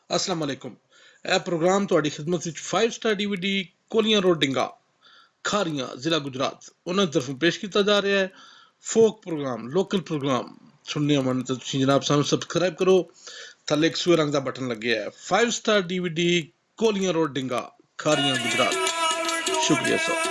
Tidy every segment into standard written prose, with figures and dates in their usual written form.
अस्सलाम वालेकुम। ਇਹ ਪ੍ਰੋਗਰਾਮ ਤੁਹਾਡੀ ਖidmat ਵਿੱਚ 5 ਸਟਾਰ DVD ਕੋਲੀਆਂ ਰੋਡ ਡਿੰਗਾ ਖਾਰੀਆਂ ਜ਼ਿਲ੍ਹਾ ਗੁਜਰਾਤ ਉਹਨਾਂ ਦੀ ਤਰਫੋਂ ਪੇਸ਼ ਕੀਤਾ ਜਾ ਰਿਹਾ ਹੈ। ਫੋਕ ਪ੍ਰੋਗਰਾਮ ਲੋਕਲ ਪ੍ਰੋਗਰਾਮ ਸੁਣਨੇ ਆਉਣ ਤਾਂ ਤੁਸੀਂ ਜਨਾਬ ਸਾਨੂੰ ਸਬਸਕ੍ਰਾਈਬ ਕਰੋ। ਥੱਲੇ ਇੱਕ ਸੂਏ ਰੰਗ ਦਾ ਬਟਨ ਲੱਗਿਆ ਹੈ। 5 ਸਟਾਰ DVD ਕੋਲੀਆਂ ਰੋਡ ਡਿੰਗਾ ਖਾਰੀਆਂ ਗੁਜਰਾਤ। ਸ਼ੁਕਰੀਆ ਸਰ।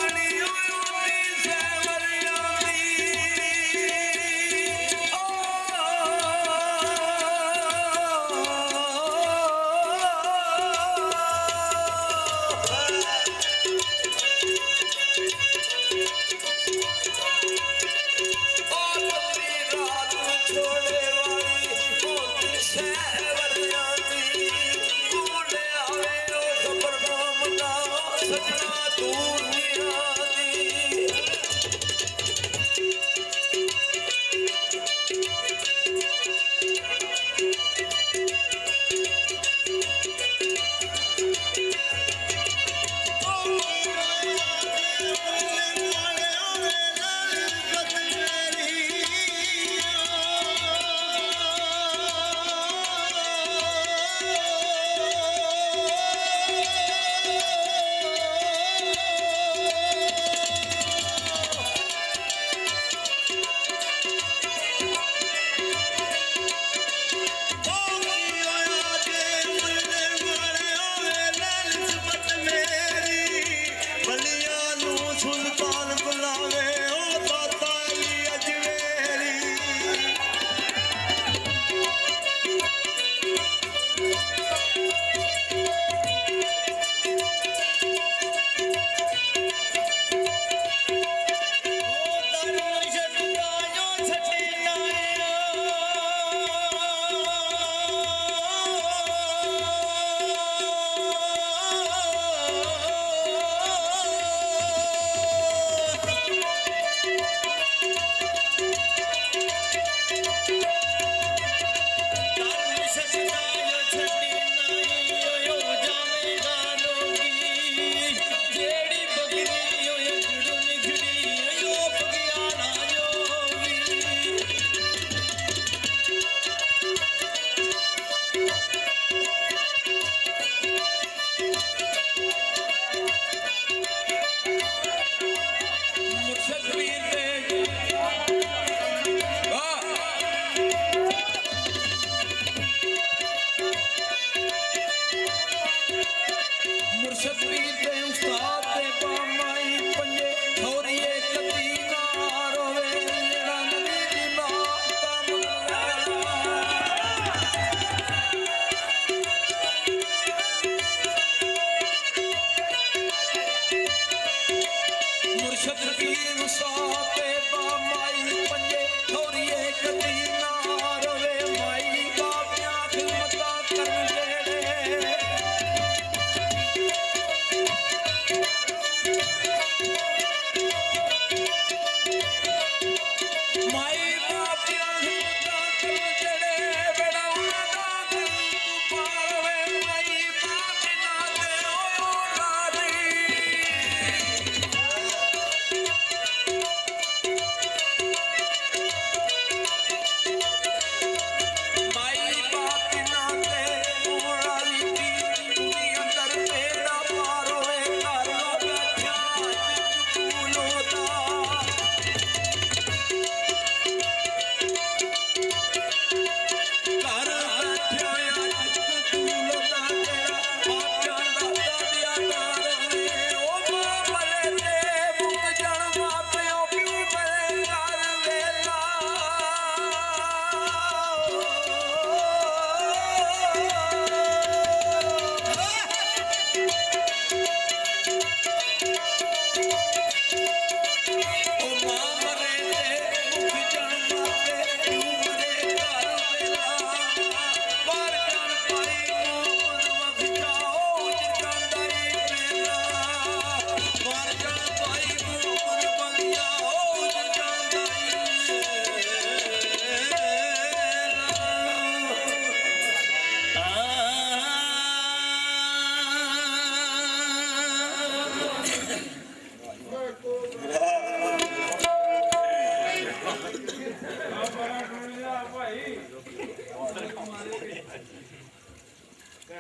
फकर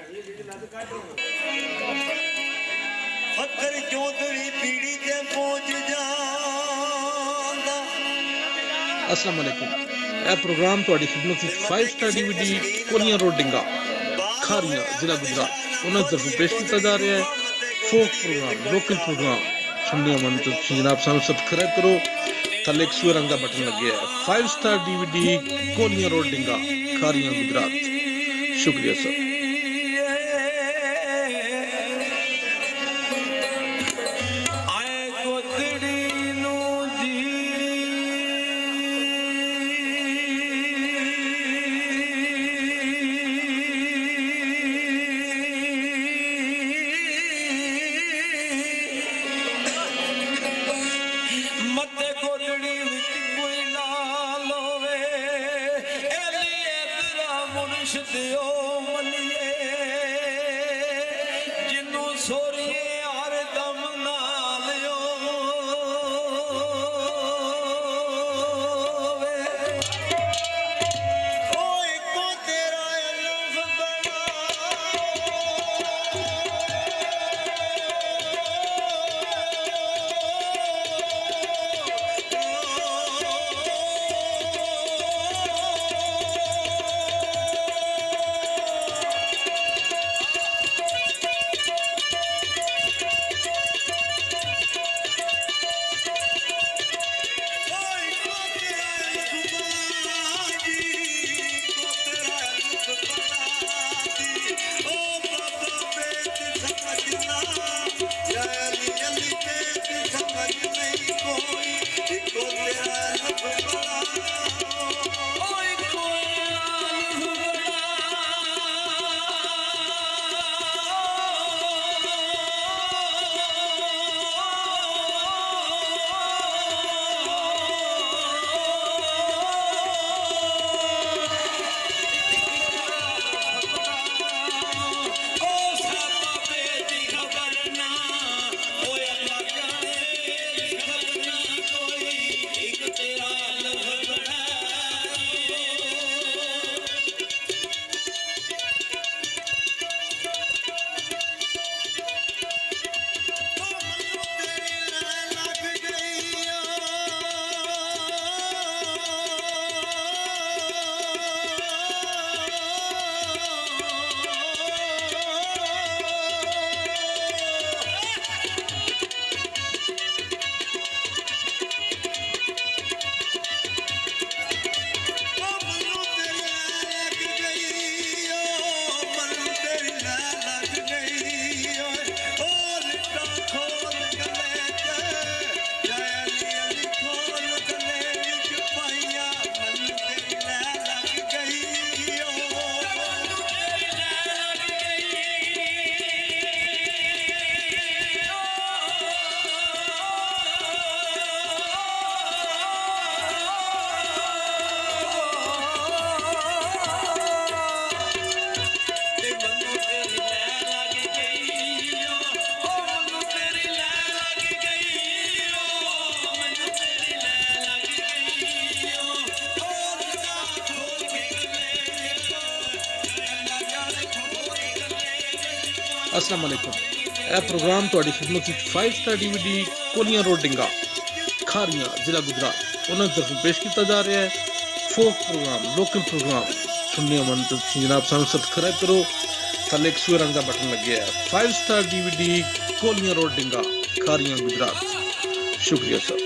चौधरी पीढ़ी ते पहुंच जांदा। अस्सलाम वालेकुम। यह प्रोग्राम ਤੁਹਾਡੀ ਖidmat ਵਿੱਚ 5 ਸਟਾਰ DVD ਕੋਲੀਆਂ ਰੋਡ ਡਿੰਗਾ ਖਾਰੀਆਂ ਜ਼ਿਲ੍ਹਾ ਗੁਜਰਾਤ ਉਹਨਾਂ ਤਰਫੋਂ ਪੇਸ਼ ਕੀਤਾ ਜਾ ਰਿਹਾ ਹੈ ਫੋਕ ਪ੍ਰੋਗਰਾਮ ਲੋਕਲ ਪ੍ਰੋਗਰਾਮ ਸੁਣਨੇ ਮਨ ਤੋਂ ਜਨਾਬ ਸਾਨੂੰ ਸਬਸਕ੍ਰਾਈਬ ਕਰੋ ਥੱਲੇ ਇੱਕ ਸੂਏ ਰੰਗ ਦਾ ਬਟਨ ਲੱਗਿਆ ਹੈ 5 ਸਟਾਰ DVD ਕੋਲੀਆਂ ਰੋਡ ਡਿੰਗਾ ਖਾਰੀਆਂ ਗੁਜਰਾਤ शुक्रिया सर। अस्सलाम वालेकुम। यह प्रोग्राम ਤੁਹਾਡੀ ਖidmat ਵਿੱਚ 5 ਸਟਾਰ DVD ਕੋਲੀਆਂ ਰੋਡ ਡਿੰਗਾ ਖਾਰੀਆਂ ਜ਼ਿਲ੍ਹਾ ਗੁਜਰਾਤ ਉਹਨਾਂ ਤਰਫੋਂ ਪੇਸ਼ ਕੀਤਾ ਜਾ ਰਿਹਾ ਹੈ ਫੋਕ ਪ੍ਰੋਗਰਾਮ ਲੋਕਲ ਪ੍ਰੋਗਰਾਮ ਸੁਣਨੇ ਮਨ ਤੋਂ ਜਨਾਬ ਸਾਨੂੰ ਸਬਸਕ੍ਰਾਈਬ ਕਰੋ ਥੱਲੇ ਇੱਕ ਸੂਏ ਰੰਗ ਦਾ ਬਟਨ ਲੱਗਿਆ ਹੈ 5 ਸਟਾਰ DVD ਕੋਲੀਆਂ ਰੋਡ ਡਿੰਗਾ ਖਾਰੀਆਂ ਗੁਜਰਾਤ शुक्रिया सर।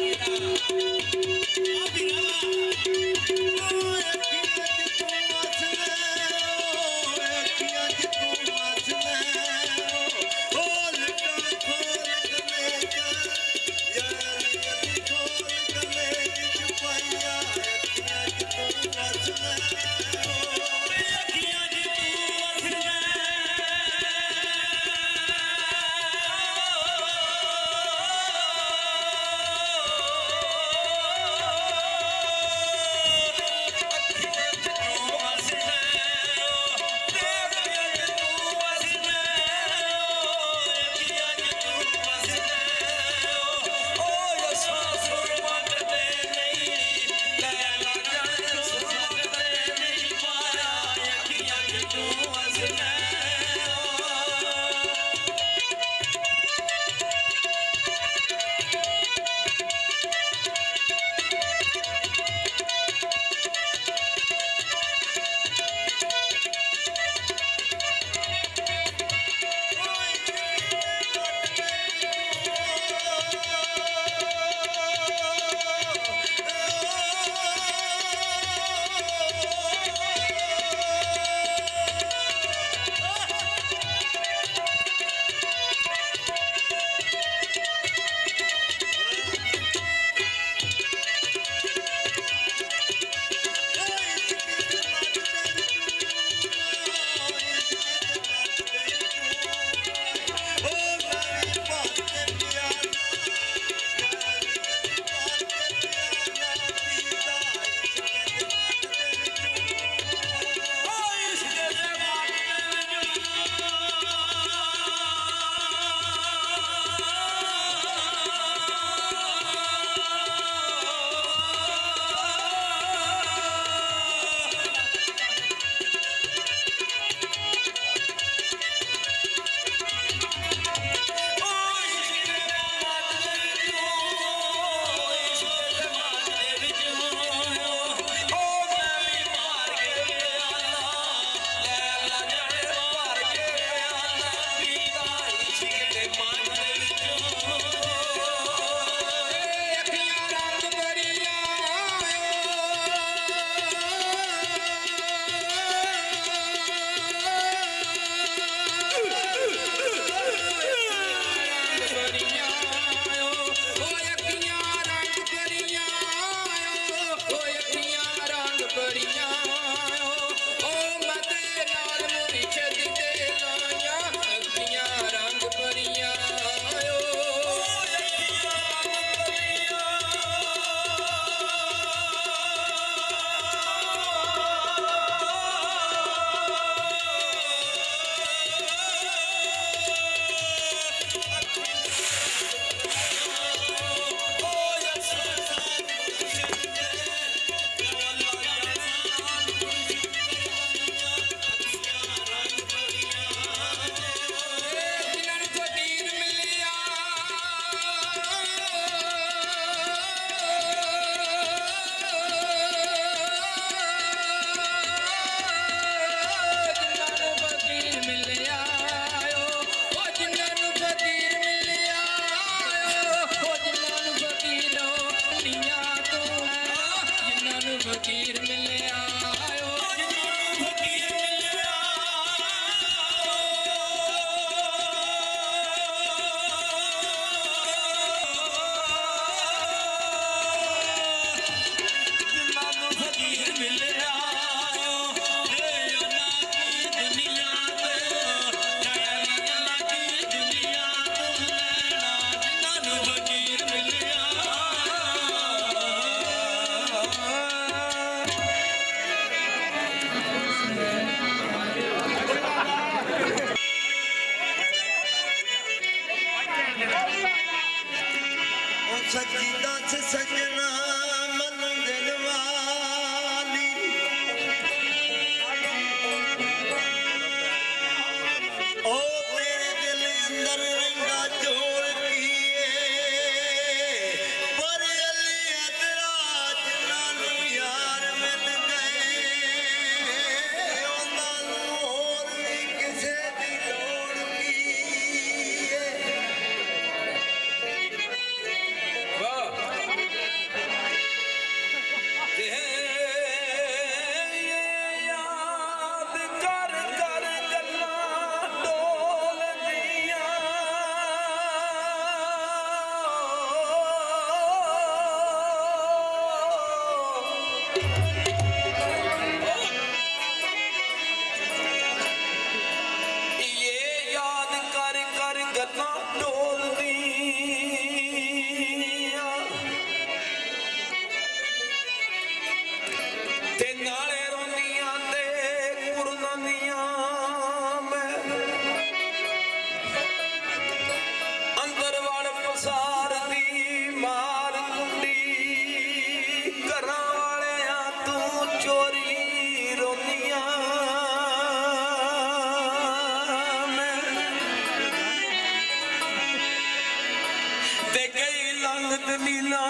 चांद नीला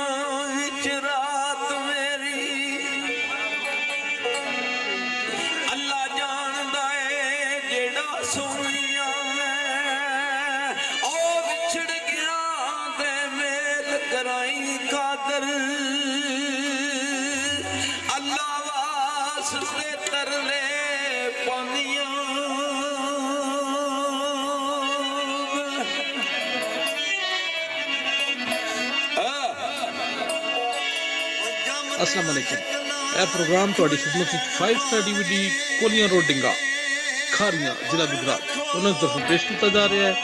विच रात मेरी अल्लाह जानदा है जेड़ा सोनिया ओ विछड़ गया ते मेल कराई कादर अल्लाह वास्ते तरले पानिया अस्सलाम वालेकुम। यह प्रोग्राम ਤੁਹਾਡੀ ਖidmat ਵਿੱਚ 5 ਸਟਾਰ DVD ਕੋਲੀਆਂ ਰੋਡ ਡਿੰਗਾ ਖਾਰੀਆਂ ਜ਼ਿਲ੍ਹਾ ਗੁਜਰਾਤ ਉਹਨਾਂ ਤਰਫੋਂ ਪੇਸ਼ ਕੀਤਾ ਜਾ ਰਿਹਾ ਹੈ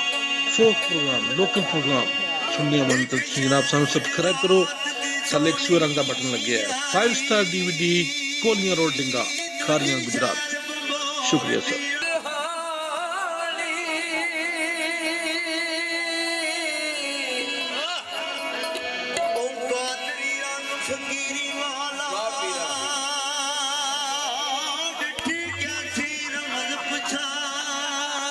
ਫੋਕ ਪ੍ਰੋਗਰਾਮ ਲੋਕਲ ਪ੍ਰੋਗਰਾਮ ਸੁਣਨੇ ਮਨ ਤਾਂ ਤੁਸੀਂ ਜਨਾਬ ਸਾਨੂੰ ਸਬਸਕ੍ਰਾਈਬ ਕਰੋ ਥੱਲੇ ਇੱਕ ਸੂਰ ਰੰਗ ਦਾ ਬਟਨ ਲੱਗਿਆ ਹੈ 5 ਸਟਾਰ DVD ਕੋਲੀਆਂ ਰੋਡ ਡਿੰਗਾ ਖਾਰੀਆਂ ਗੁਜਰਾਤ ਸ਼ੁਕਰੀਆ ਸਰ फकीरी वाला डिठी क्या थी रमज पछाणी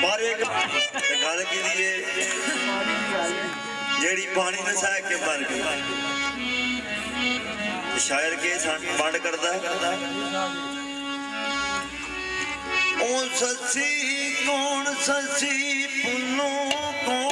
पर एक गल की जेड़ी पानी ने सह के मर गई शायर के बंड करदा ओ ससी कौन ससी पुन्नो कौन